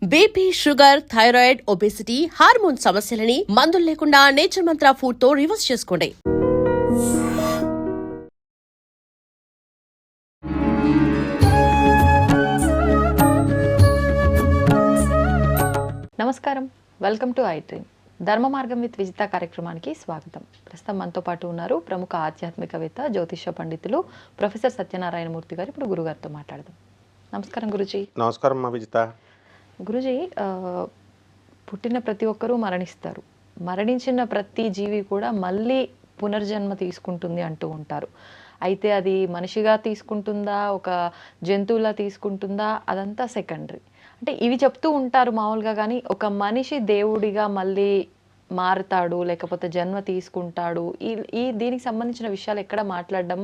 BP, sugar, thyroid, obesity, hormone సమస్యలని మందులు లేకుండా నేచర్ మంత్ర ఫుడ్ తో రివర్స్ చేసుకోండి. నమస్కారం, వెల్కమ్ టు ఐ డ్రీమ్. ధర్మ మార్గం విత్ విజిత కార్యక్రమానికి స్వాగతం. ప్రస్తుతం మనతో పాటు ఉన్నారు ప్రముఖ ఆధ్యాత్మికవేత్త, జ్యోతిష పండితులు ప్రొఫెసర్ సత్యనారాయణమూర్తి గారు. ఇప్పుడు గురుగారితో మాట్లాడదాం. నమస్కారం గురుజీ. నమస్కారం మా విజిత. గురుజీ, పుట్టిన ప్రతి ఒక్కరూ మరణిస్తారు. మరణించిన ప్రతి జీవి కూడా మళ్ళీ పునర్జన్మ తీసుకుంటుంది అంటూ ఉంటారు. అయితే అది మనిషిగా తీసుకుంటుందా, ఒక జంతువులా తీసుకుంటుందా, అదంతా సెకండరీ. అంటే ఇవి చెప్తూ ఉంటారు మామూలుగా, కానీ ఒక మనిషి దేవుడిగా మళ్ళీ మారుతాడు, లేకపోతే జన్మ తీసుకుంటాడు, ఈ దీనికి సంబంధించిన విషయాలు ఎక్కడ మాట్లాడడం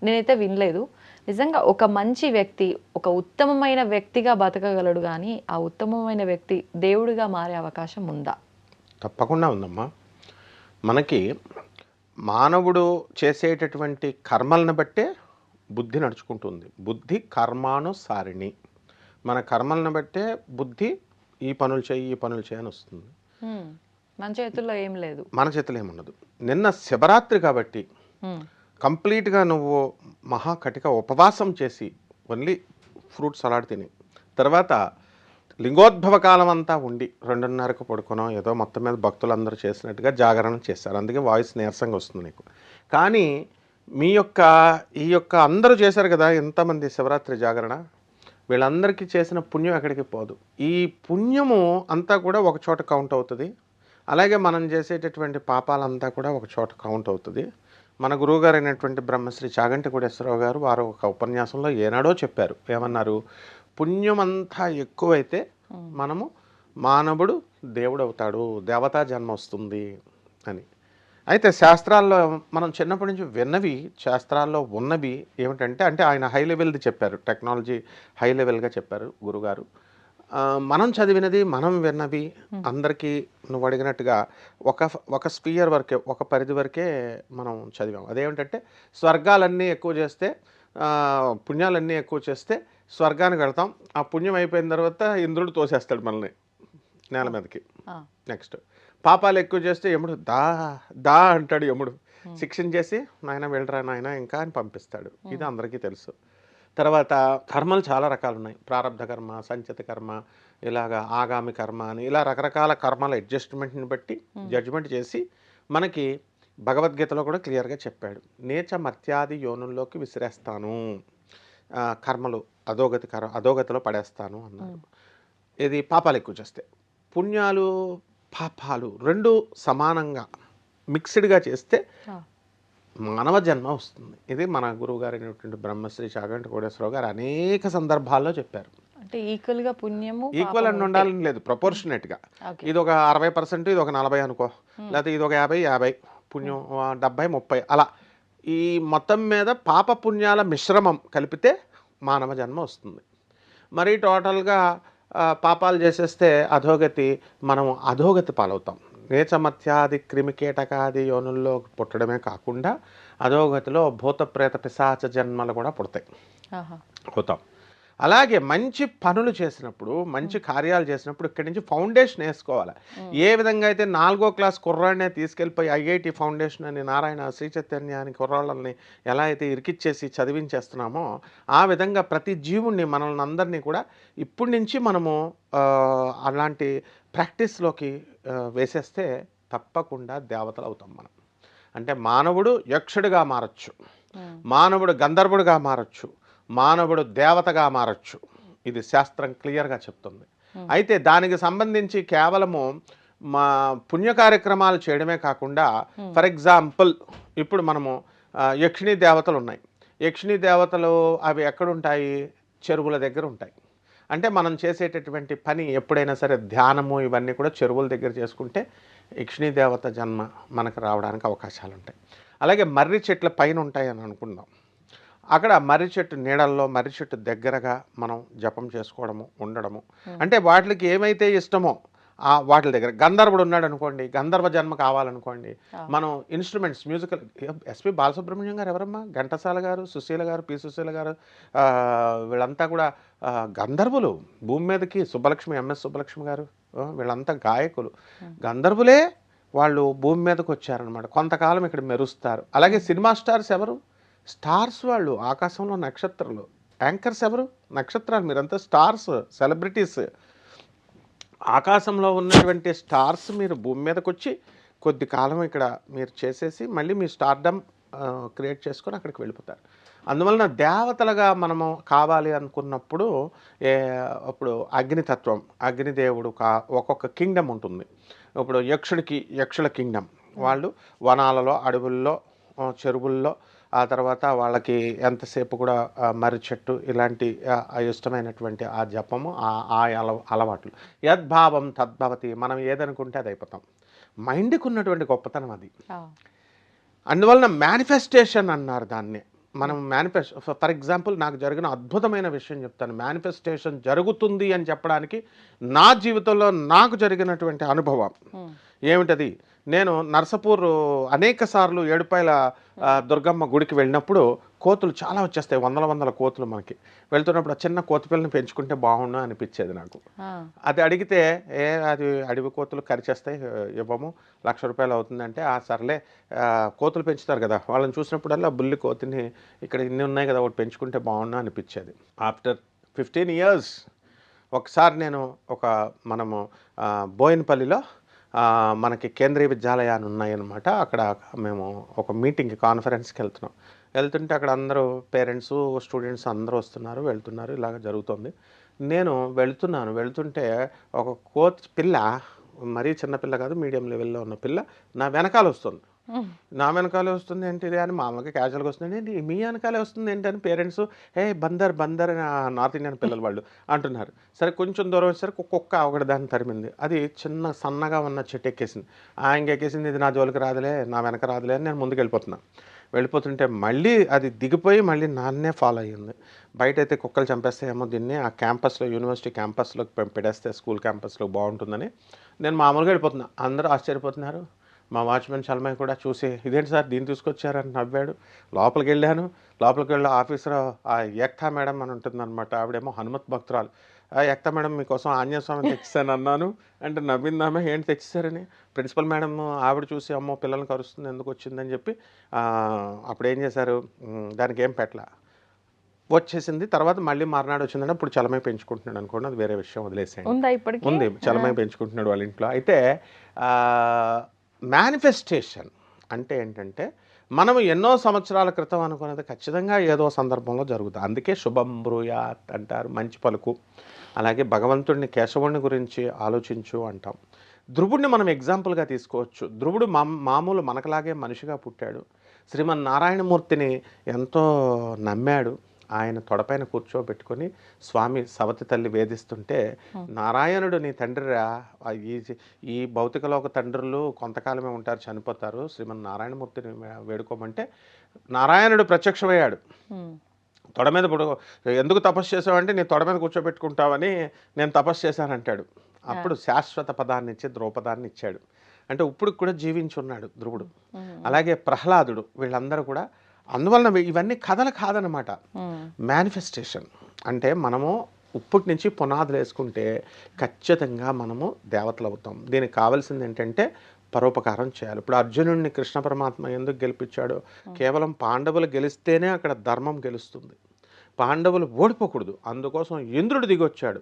నేనైతే వినలేదు. నిజంగా ఒక మంచి వ్యక్తి, ఒక ఉత్తమమైన వ్యక్తిగా బతకగలడు, కానీ ఆ ఉత్తమమైన వ్యక్తి దేవుడిగా మారే అవకాశం ఉందా? తప్పకుండా ఉందమ్మా. మనకి మానవుడు చేసేటటువంటి కర్మలను బట్టే బుద్ధి నడుచుకుంటుంది. బుద్ధి కర్మానుసారిణి. మన కర్మలను బట్టే బుద్ధి ఈ పనులు చేయి, ఈ పనులు చేయని వస్తుంది. మన చేతుల్లో ఏం లేదు, మన చేతుల్లో ఏముండదు. నిన్న శివరాత్రి కాబట్టి కంప్లీట్గా నువ్వు మహాకటిక ఉపవాసం చేసి ఓన్లీ ఫ్రూట్ సలాడ్ తిని తర్వాత లింగోద్భవ కాలం అంతా ఉండి 2:30కు పడుకునో ఏదో మొత్తం మీద భక్తులందరూ చేసినట్టుగా జాగరణ చేశారు. అందుకే వాయిస్ నీరసంగా వస్తుంది నీకు. కానీ ఈ యొక్క అందరూ చేశారు కదా, ఎంతమంది శివరాత్రి జాగరణ, వీళ్ళందరికీ చేసిన పుణ్యం ఎక్కడికి పోదు. ఈ పుణ్యము అంతా కూడా ఒక చోట కౌంట్ అవుతుంది. అలాగే మనం చేసేటటువంటి పాపాలంతా కూడా ఒక చోట కౌంట్ అవుతుంది. మన గురువుగారు అయినటువంటి బ్రహ్మశ్రీ చాగంటి కోటేశ్వరరావు గారు వారు ఒక ఉపన్యాసంలో ఏనాడో చెప్పారు. ఏమన్నారు? పుణ్యమంతా ఎక్కువైతే మనము మానవుడు దేవుడు అవుతాడు, దేవతా జన్మ వస్తుంది అని. అయితే శాస్త్రాల్లో మనం చిన్నప్పటి నుంచి విన్నవి, శాస్త్రాల్లో ఉన్నవి ఏమిటంటే, అంటే ఆయన హై లెవెల్ది చెప్పారు, టెక్నాలజీ హై లెవెల్గా చెప్పారు గురుగారు. మనం చదివినది, మనం విన్నవి అందరికీ నువ్వు అడిగినట్టుగా ఒక స్పియర్ వరకే, ఒక పరిధి వరకే మనం చదివాం. అదేమిటంటే, స్వర్గాలన్నీ ఎక్కువ చేస్తే, పుణ్యాలన్నీ ఎక్కువ చేస్తే స్వర్గానికి వెళ్తాం. ఆ పుణ్యం అయిపోయిన తర్వాత ఇంద్రుడు తోసేస్తాడు మనల్ని నేల మీదకి. నెక్స్ట్ పాపాలు ఎక్కువ చేస్తే యముడు దా అంటాడు. యముడు శిక్షణ చేసి నాయన వెళ్ళరా నాయన ఇంకా అని పంపిస్తాడు. ఇది అందరికీ తెలుసు. తర్వాత కర్మలు చాలా రకాలు ఉన్నాయి. ప్రారబ్ధ కర్మ, సంచిత కర్మ, ఇలాగా ఆగామి కర్మ అని, ఇలా రకరకాల కర్మల అడ్జస్ట్మెంట్ని బట్టి జడ్జిమెంట్ చేసి మనకి భగవద్గీతలో కూడా క్లియర్గా చెప్పాడు. నీచ మర్త్యాది యోనుల్లోకి విసిరేస్తాను, కర్మలు అధోగతిలో పడేస్తాను అన్నాడు. ఇది పాపాలు ఎక్కువ చేస్తే. పుణ్యాలు పాపాలు రెండు సమానంగా మిక్స్డ్గా చేస్తే మానవ జన్మ వస్తుంది. ఇది మన గురువు గారు అయినటువంటి బ్రహ్మశ్రీ చాగంటి కోటేశ్వరరావు గారు అనేక సందర్భాల్లో చెప్పారు. అంటే ఈక్వల్గా పుణ్యము ఈక్వల్ అని ఉండాలని లేదు, ప్రపోర్షనేట్గా. ఇది ఒక 60%, ఇది ఒక 40 అనుకో, లేకపోతే ఇది ఒక 50-50, పుణ్యం 70-30, అలా ఈ మొత్తం మీద పాప పుణ్యాల మిశ్రమం కలిపితే మానవ జన్మ వస్తుంది. మరి టోటల్గా పాపాలు చేసేస్తే అధోగతి, మనం అధోగతి పాలవుతాం. నీచమత్యాది క్రిమికీటకాది యోనుల్లో పుట్టడమే కాకుండా అధోగతిలో భూత ప్రేత పిశాచ జన్మలు కూడా పుడతాయి, అవుతాం. అలాగే మంచి పనులు చేసినప్పుడు, మంచి కార్యాలు చేసినప్పుడు ఇక్కడి నుంచి ఫౌండేషన్ వేసుకోవాలి. ఏ విధంగా అయితే 4వ క్లాస్ కుర్రాడినే తీసుకెళ్ళిపోయి ఐఐటి ఫౌండేషన్ అని, నారాయణ, శ్రీ చైతన్య అని కుర్రాళ్ళని ఎలా అయితే ఇరికిచ్చేసి చదివించేస్తున్నామో, ఆ విధంగా ప్రతి జీవుణ్ణి, మనల్ని అందరినీ కూడా ఇప్పటి నుంచి మనము అలాంటి ప్రాక్టీస్లోకి వేసేస్తే తప్పకుండా దేవతలు అవుతాం మనం. అంటే మానవుడు యక్షుడిగా మారచ్చు, మానవుడు గంధర్వుడిగా మారచ్చు, మానవుడు దేవతగా మారచ్చు. ఇది శాస్త్రం క్లియర్గా చెప్తుంది. అయితే దానికి సంబంధించి కేవలము మా పుణ్య కార్యక్రమాలు చేయడమే కాకుండా, ఫర్ ఎగ్జాంపుల్ ఇప్పుడు మనము యక్షిణీ దేవతలు ఉన్నాయి. యక్షిణీ దేవతలు అవి ఎక్కడుంటాయి? చెరువుల దగ్గర ఉంటాయి. అంటే మనం చేసేటటువంటి పని ఎప్పుడైనా సరే ధ్యానము ఇవన్నీ కూడా చెరువుల దగ్గర చేసుకుంటే యక్షిణీ దేవత జన్మ మనకు రావడానికి అవకాశాలు ఉంటాయి. అలాగే మర్రి చెట్ల పైన ఉంటాయి అని అనుకుందాం. అక్కడ మర్రి చెట్టు నీడల్లో, మర్రి చెట్టు దగ్గరగా మనం జపం చేసుకోవడము, ఉండడము. అంటే వాటికి ఏమైతే ఇష్టమో వాటి దగ్గర గంధర్వుడు ఉన్నాడు అనుకోండి, గంధర్వ జన్మ కావాలనుకోండి, మనం ఇన్స్ట్రుమెంట్స్ మ్యూజికల్ ఎస్పి బాలసుబ్రహ్మణ్యం గారు ఎవరమ్మా, ఘంటసాల గారు, సుశీల గారు, పి సుశీల గారు, వీళ్ళంతా కూడా గంధర్వులు. భూమి మీదకి సుబ్బలక్ష్మి, ఎంఎస్ సుబ్బలక్ష్మి గారు, వీళ్ళంతా గాయకులు, గంధర్వులే. వాళ్ళు భూమి మీదకి వచ్చారనమాట, కొంతకాలం ఇక్కడ మెరుస్తారు. అలాగే సినిమా స్టార్స్ ఎవరు? స్టార్స్ వాళ్ళు, ఆకాశంలో నక్షత్రాలు. యాంకర్స్ ఎవరు? నక్షత్రాలు. మీరంతా స్టార్స్, సెలబ్రిటీస్. ఆకాశంలో ఉన్నటువంటి స్టార్స్ మీరు భూమి మీదకి వచ్చి కొద్ది కాలం ఇక్కడ మీరు చేసేసి మళ్ళీ మీ స్టార్డమ్ క్రియేట్ చేసుకొని అక్కడికి వెళ్ళిపోతారు. అందువలన దేవతలుగా మనము కావాలి అనుకున్నప్పుడు ఇప్పుడు అగ్నితత్వం, అగ్నిదేవుడు ఒక్కొక్క కింగ్డమ్ ఉంటుంది. ఇప్పుడు యక్షుల కింగ్డమ్, వాళ్ళు వనాలలో, అడవుల్లో, చెరువుల్లో, ఆ తర్వాత వాళ్ళకి ఎంతసేపు కూడా మర్రి చెట్టు ఇలాంటి ఇష్టమైనటువంటి ఆ జపము, ఆ అలవాట్లు. యద్భావం తద్భవతి. మనం ఏదనుకుంటే అది అయిపోతాం. మైండ్కి ఉన్నటువంటి గొప్పతనం అది. అందువలన మేనిఫెస్టేషన్ అన్నారు దాన్ని. మనం ఫర్ ఎగ్జాంపుల్ నాకు జరిగిన అద్భుతమైన విషయం చెప్తాను. మేనిఫెస్టేషన్ జరుగుతుంది అని చెప్పడానికి నా జీవితంలో నాకు జరిగినటువంటి అనుభవం ఏమిటది? నేను నర్సపూర్ అనేక సార్లు ఏడుపాయల దుర్గమ్మ గుడికి వెళ్ళినప్పుడు కోతులు చాలా వచ్చేస్తాయి, వందల కోతులు. మనకి వెళ్తున్నప్పుడు చిన్న కోతి పిల్లని పెంచుకుంటే బాగుండు అనిపించేది నాకు. అది అడిగితే అది అడవి కోతులు కరిచేస్తాయి, ఇవ్వము, ₹1,00,000 అవుతుందంటే సర్లే, కోతులు పెంచుతారు కదా, వాళ్ళని చూసినప్పుడల్లా బుల్లి కోతిని ఇక్కడ ఇన్ని ఉన్నాయి కదా, ఒకటి పెంచుకుంటే బాగుండు అనిపించేది. ఆఫ్టర్ 15 years ఒకసారి నేను మనము బోయినపల్లిలో మనకి కేంద్రీయ విద్యాలయాలు ఉన్నాయన్నమాట. అక్కడ మేము ఒక మీటింగ్కి, కాన్ఫరెన్స్కి వెళ్తుంటే అక్కడ అందరూ పేరెంట్స్, స్టూడెంట్స్ అందరూ వస్తున్నారు, వెళ్తున్నారు, ఇలాగ జరుగుతుంది. నేను వెళ్తుంటే ఒక కోతి పిల్ల, మరీ చిన్నపిల్ల కాదు, మీడియం లెవెల్లో ఉన్న పిల్ల నా వెనకాల వస్తుంది. ఏంటిది అని మామూలుగా క్యాజువల్గా వస్తుంది. ఏంటి మీ వెనకాలే వస్తుంది ఏంటి అని పేరెంట్స్, బందర్ నార్త్ ఇండియన్ పిల్లలు వాళ్ళు అంటున్నారు. సరే కొంచెం దూరం వచ్చేసరికి కుక్క ఒకటి దాన్ని తరిమింది. అది చిన్న సన్నగా ఉన్న చెట్టు ఎక్కేసింది. ఇంకెక్కేసింది, ఇది నా జోలికి రాదులే, నా వెనక రాదులే అని నేను ముందుకు వెళ్ళిపోతుంటే మళ్ళీ అది దిగిపోయి మళ్ళీ నాన్నే ఫాలో అయ్యింది. బయట అయితే కుక్కలు చంపేస్తాయేమో దీన్ని, ఆ క్యాంపస్లో, యూనివర్సిటీ క్యాంపస్లోకి పెడేస్తే, స్కూల్ క్యాంపస్లో బాగుంటుందని నేను మామూలుగా వెళ్ళిపోతున్నా. అందరూ ఆశ్చర్యపోతున్నారు. మా వాచ్మెన్ చలమయ్య కూడా చూసి, ఇదేంటి సార్ దీన్ని తీసుకొచ్చారని నవ్వాడు. లోపలికి వెళ్ళి ఆఫీసర్ ఏక్తా మేడం అని ఉంటుందన్నమాట, ఆవిడేమో హనుమత్ భక్తురాలు. ఏక్తా మేడం మీకోసం ఆంజనేయ స్వామిని తెచ్చిస్తాను అన్నాను అంటే నవ్విందామే, ఏంటి తెచ్చిస్తారని. ప్రిన్సిపల్ మేడం ఆవిడ చూసి, అమ్మో పిల్లల్ని కరుస్తుంది, ఎందుకు వచ్చిందని చెప్పి అప్పుడు ఏం చేశారు, దానికి ఏం పెట్టలా, వచ్చేసింది. తర్వాత మళ్ళీ మర్నాడు వచ్చిందంటే ఇప్పుడు చలమై పెంచుకుంటున్నాడు అనుకోండి, అది వేరే విషయం, వదిలేసేయండి. ఉంది, చలమై పెంచుకుంటున్నాడు వాళ్ళ ఇంట్లో. అయితే మేనిఫెస్టేషన్ అంటే ఏంటంటే మనము ఎన్నో సంవత్సరాల క్రితం అనుకున్నది ఖచ్చితంగా ఏదో సందర్భంలో జరుగుతుంది. అందుకే శుభం బ్రూయాత్ అంటారు, మంచి పలుకు. అలాగే భగవంతుడిని, కేశవుడిని గురించి ఆలోచించు అంటాం. ధ్రువుడిని మనం ఎగ్జాంపుల్గా తీసుకోవచ్చు. ధ్రువుడు మామూలు మనకలాగే మనిషిగా పుట్టాడు. శ్రీమన్నారాయణమూర్తిని ఎంతో నమ్మాడు. ఆయన తొడపైన కూర్చోబెట్టుకొని స్వామి సవతి తల్లి వేధిస్తుంటే, నారాయణుడు నీ తండ్రిరా, ఈ భౌతికలోక తండ్రులు కొంతకాలమే ఉంటారు, చనిపోతారు, శ్రీమన్నారాయణమూర్తిని వేడుకోమంటే నారాయణుడు ప్రత్యక్షమయ్యాడు. తొడ మీద ఎందుకు తపస్సు చేసావంటే, నీ తొడ మీద కూర్చోబెట్టుకుంటావని నేను తపస్సు చేశానంటాడు. అప్పుడు శాశ్వత పదాన్ని ఇచ్చి ద్రౌపదాన్ని ఇచ్చాడు. అంటే ఇప్పుడు కూడా జీవించున్నాడు ధ్రువుడు. అలాగే ప్రహ్లాదుడు, వీళ్ళందరూ కూడా. అందువలన ఇవన్నీ కథలు కాదనమాట, మేనిఫెస్టేషన్. అంటే మనము ఇప్పటి నుంచి పునాదులు వేసుకుంటే ఖచ్చితంగా మనము దేవతలు అవుతాం. దీనికి కావాల్సింది ఏంటంటే పరోపకారం చేయాలి. ఇప్పుడు అర్జునుడిని కృష్ణ పరమాత్మ ఎందుకు గెలిపించాడు? కేవలం పాండవులు గెలిస్తేనే అక్కడ ధర్మం గెలుస్తుంది, పాండవులు ఓడిపోకూడదు. అందుకోసం ఇంద్రుడు దిగొచ్చాడు.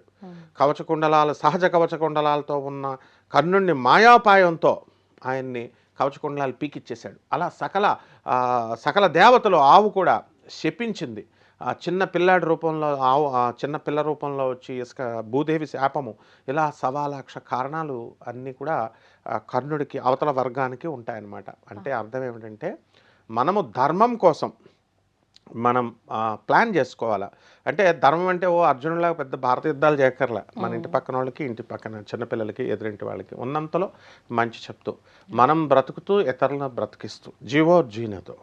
సహజ కవచకుండలాలతో ఉన్న కర్ణుడిని మాయాపాయంతో ఆయన్ని కవచకుండలాలు పీకిచ్చేశాడు. అలా సకల దేవతలు, ఆవు కూడా శపించింది. చిన్న పిల్లాడి రూపంలో చిన్న పిల్ల రూపంలో వచ్చి భూదేవి శాపము, ఇలా 1,00,000 కారణాలు అన్నీ కూడా కర్ణుడికి, అవతల వర్గానికి ఉంటాయన్నమాట. అంటే అర్థం ఏమిటంటే మనము ధర్మం కోసం మనం ప్లాన్ చేసుకోవాలా. అంటే ధర్మం అంటే అర్జునులాగా పెద్ద భారత యుద్ధాలు చేయక్కర్లే. మన ఇంటి పక్కన వాళ్ళకి, ఇంటి పక్కన చిన్నపిల్లలకి, ఎదురింటి వాళ్ళకి ఉన్నంతలో మంచి చెప్తూ, మనం బ్రతుకుతూ ఇతరులను బ్రతికిస్తూ, జీవో జీనతో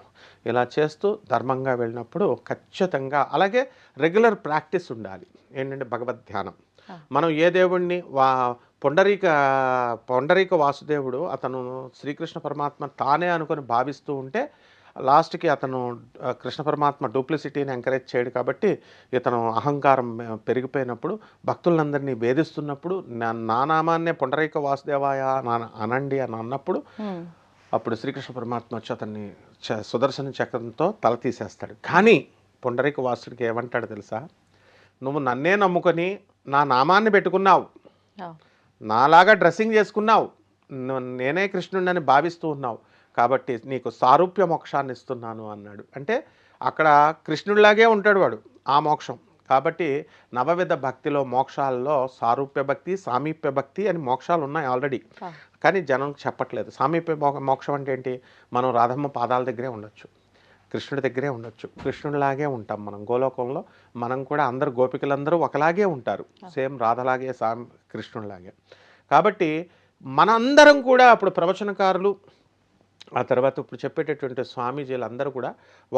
ఇలా చేస్తూ ధర్మంగా వెళ్ళినప్పుడు ఖచ్చితంగా. అలాగే రెగ్యులర్ ప్రాక్టీస్ ఉండాలి. ఏంటంటే భగవద్ ధ్యానం. మనం ఏ దేవుణ్ణి పొండరీక వాసుదేవుడు అతను శ్రీకృష్ణ పరమాత్మ తానే అనుకొని భావిస్తూ ఉంటే లాస్ట్కి అతను కృష్ణ పరమాత్మ డూప్లిసిటీని ఎంకరేజ్ చేయడు కాబట్టి ఇతను అహంకారం పెరిగిపోయినప్పుడు భక్తులందరినీ వేధిస్తున్నప్పుడు నా నామాన్నే పొండరీక వాసుదేవాయ అనండి అని అన్నప్పుడు అప్పుడు శ్రీకృష్ణ పరమాత్మ వచ్చి అతన్ని సుదర్శన చక్రంతో తల తీసేస్తాడు. కానీ పొండరీక వాసుడికి ఏమంటాడు తెలుసా, నువ్వు నన్నే నమ్ముకొని నా నామాన్ని పెట్టుకున్నావు, నాలాగా డ్రెస్సింగ్ చేసుకున్నావు, నేనే కృష్ణుడిని భావిస్తూ ఉన్నావు, కాబట్టి నీకు సారూప్య మోక్షాన్ని ఇస్తున్నాను అన్నాడు. అంటే అక్కడ కృష్ణుడిలాగే ఉంటాడు వాడు ఆ మోక్షం. కాబట్టి నవవిధ భక్తిలో మోక్షాల్లో సారూప్య భక్తి, సామీప్య భక్తి అని మోక్షాలు ఉన్నాయి ఆల్రెడీ, కానీ జనం చెప్పట్లేదు. సామీప్య మోక్షం అంటే ఏంటి, మనం రాధమ్మ పాదాల దగ్గరే ఉండొచ్చు, కృష్ణుడి దగ్గరే ఉండొచ్చు, కృష్ణుడిలాగే ఉంటాం మనం గోలోకంలో. మనం కూడా అందరు గోపికలందరూ ఒకలాగే ఉంటారు, సేమ్ రాధలాగే కృష్ణుడిలాగే. కాబట్టి మనందరం కూడా అప్పుడు ప్రవచనకారులు, ఆ తర్వాత ఇప్పుడు చెప్పేటటువంటి స్వామీజీలు అందరూ కూడా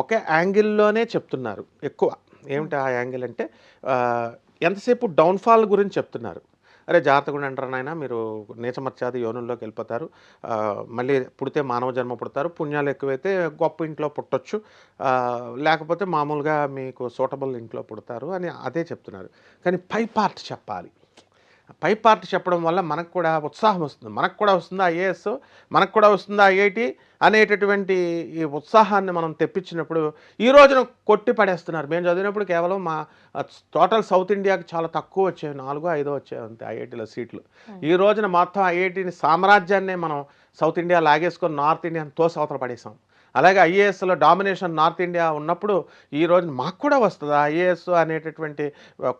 ఒకే యాంగిల్లోనే చెప్తున్నారు ఎక్కువ. ఏమిటి ఆ యాంగిల్ అంటే ఎంతసేపు డౌన్ఫాల్ గురించి చెప్తున్నారు. అరే జాగ్రత్తగా అంటారు నాయన, మీరు నీచమత్యాది యోనుల్లోకి వెళ్ళిపోతారు, మళ్ళీ పుడితే మానవ జన్మ పుడతారు, పుణ్యాలు ఎక్కువైతే గొప్ప ఇంట్లో పుట్టొచ్చు, లేకపోతే మామూలుగా మీకు సూటబుల్ ఇంట్లో పుడతారు అని అదే చెప్తున్నారు. కానీ పై పార్ట్ చెప్పాలి. పై పార్ట్ చెప్పడం వల్ల మనకు కూడా ఉత్సాహం వస్తుంది. మనకు కూడా వస్తుందా ఐఏఎస్, మనకు కూడా వస్తుందా ఐఐటి అనేటటువంటి ఈ ఉత్సాహాన్ని మనం తెప్పించినప్పుడు ఈ రోజున కొట్టి పడేస్తున్నారు. మేము చదివినప్పుడు కేవలం మా టోటల్ సౌత్ ఇండియాకి చాలా తక్కువ వచ్చాయి, 4-5 వచ్చాయి అంతే ఐఐటీలో సీట్లు. ఈ రోజున మొత్తం ఐఐటిని సామ్రాజ్యాన్నే మనం సౌత్ ఇండియా లాగేసుకొని నార్త్ ఇండియాని తోసవతల పడేసాం. అలాగే ఐఏఎస్లో డామినేషన్ నార్త్ ఇండియా ఉన్నప్పుడు ఈ రోజున మాకు కూడా వస్తుందా ఐఏఎస్ అనేటటువంటి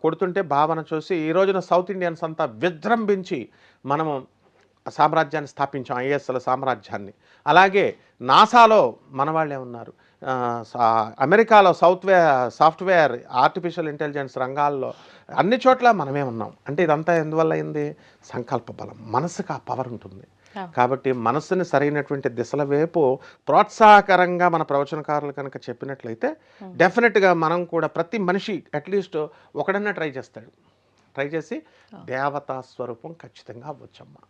కొడుతుంటే భావన చూసి ఈ రోజున సౌత్ ఇండియన్స్ అంతా విజృంభించి మనము సామ్రాజ్యాన్ని స్థాపించాం, ఐఏఎస్ల సామ్రాజ్యాన్ని. అలాగే నాసాలో మన వాళ్ళే ఉన్నారు, అమెరికాలో సాఫ్ట్వేర్ ఆర్టిఫిషియల్ ఇంటెలిజెన్స్ రంగాల్లో అన్ని చోట్ల మనమే ఉన్నాం. అంటే ఇదంతా ఎందువల్ల అయింది, సంకల్ప బలం, మనసుకు ఆ పవర్ ఉంటుంది. కాబట్టి మనస్సుని సరైనటువంటి దిశల వైపు ప్రోత్సాహకరంగా మన ప్రవచనకారులు కనుక చెప్పినట్లయితే డెఫినెట్గా మనం కూడా ప్రతి మనిషి అట్లీస్ట్ ఒకడన్నా ట్రై చేస్తాడు, ట్రై చేసి దేవతా స్వరూపం ఖచ్చితంగా అవ్వచ్చమ్మా.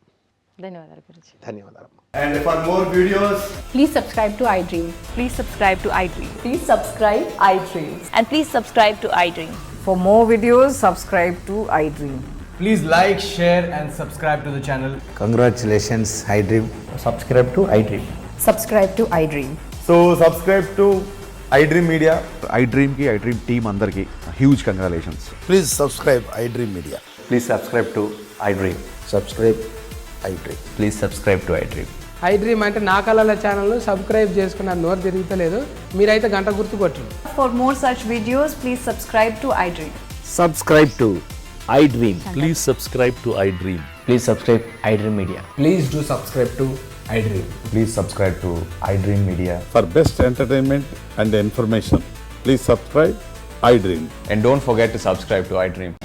ధన్యవాదాలు గురించి. ధన్యవాదాలమ్మా. And for more videos, Please subscribe to iDream. Please subscribe to iDream. Please subscribe iDream. And please subscribe to iDream. For more videos, subscribe to iDream. please like, share and subscribe to the channel. Congratulations, iDream. Subscribe to iDream. Subscribe to iDream. So subscribe to iDream Media. iDream ki iDream team andarki huge congratulations. Please subscribe iDream Media. Please subscribe to iDream. Subscribe iDream. Please subscribe to iDream. iDream అంటే నా కళల channel subscribe చేసుకున్న నోరు తిరుగుతలేదు, మీరైతే గంట గుర్తు కొట్టండి. For more such videos, please subscribe to iDream. Subscribe to iDream. Please subscribe to iDream. Please subscribe iDream Media. Please do subscribe to iDream. Please subscribe to iDream Media. For best entertainment and information, please subscribe iDream. And don't forget to subscribe to iDream.